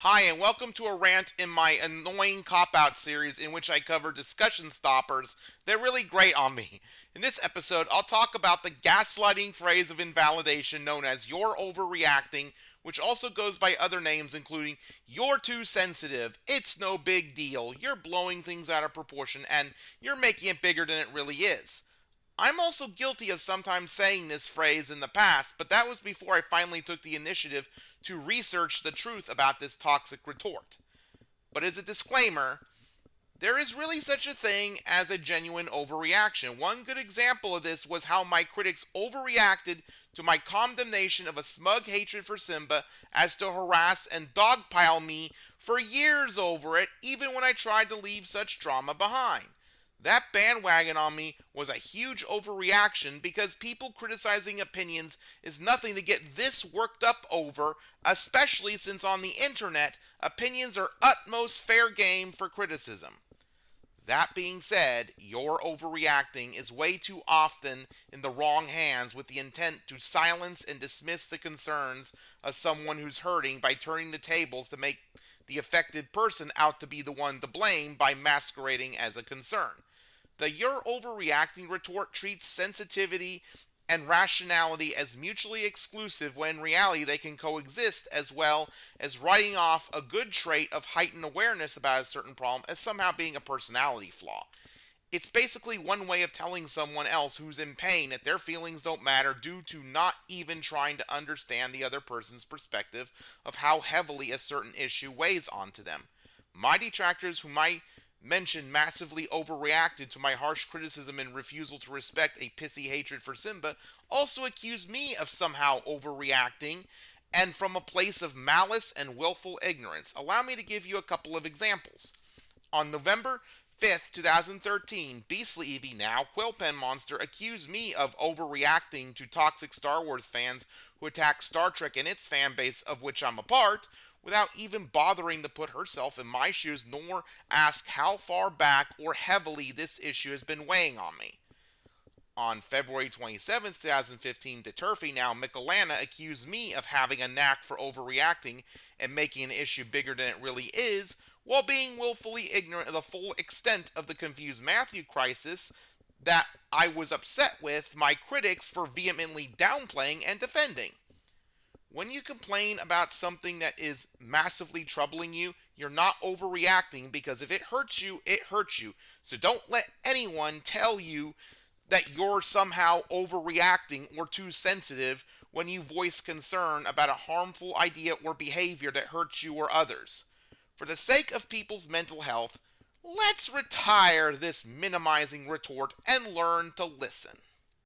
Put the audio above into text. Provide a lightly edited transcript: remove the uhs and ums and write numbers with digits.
Hi, and welcome to a rant in my annoying cop-out series in which I cover discussion stoppers. They're really great on me. In this episode, I'll talk about the gaslighting phrase of invalidation known as "you're overreacting," which also goes by other names including "you're too sensitive," "it's no big deal," "you're blowing things out of proportion," and "you're making it bigger than it really is." I'm also guilty of sometimes saying this phrase in the past, but that was before I finally took the initiative to research the truth about this toxic retort. But as a disclaimer, there is really such a thing as a genuine overreaction. One good example of this was how my critics overreacted to my condemnation of a smug hatred for Simba as to harass and dogpile me for years over it, even when I tried to leave such drama behind. That bandwagon on me was a huge overreaction because people criticizing opinions is nothing to get this worked up over, especially since on the internet, opinions are utmost fair game for criticism. That being said, your overreacting is way too often in the wrong hands with the intent to silence and dismiss the concerns of someone who's hurting by turning the tables to make the affected person out to be the one to blame by masquerading as a concern. The "you're overreacting" retort treats sensitivity and rationality as mutually exclusive when in reality they can coexist, as well as writing off a good trait of heightened awareness about a certain problem as somehow being a personality flaw. It's basically one way of telling someone else who's in pain that their feelings don't matter due to not even trying to understand the other person's perspective of how heavily a certain issue weighs onto them. My detractors, whom I mentioned massively overreacted to my harsh criticism and refusal to respect a pissy hatred for Simba, also accused me of somehow overreacting and from a place of malice and willful ignorance. Allow me to give you a couple of examples. On November 5th, 2013, Beastly Evie, now Quillpen Monster, accused me of overreacting to toxic Star Wars fans who attack Star Trek and its fan base, of which I'm a part, without even bothering to put herself in my shoes nor ask how far back or heavily this issue has been weighing on me. On February 27th, 2015, DeTurfy, now Michelana, accused me of having a knack for overreacting and making an issue bigger than it really is, while being willfully ignorant of the full extent of the confused Matthew crisis that I was upset with my critics for vehemently downplaying and defending. When you complain about something that is massively troubling you, you're not overreacting because if it hurts you, it hurts you. So don't let anyone tell you that you're somehow overreacting or too sensitive when you voice concern about a harmful idea or behavior that hurts you or others. For the sake of people's mental health, let's retire this minimizing retort and learn to listen.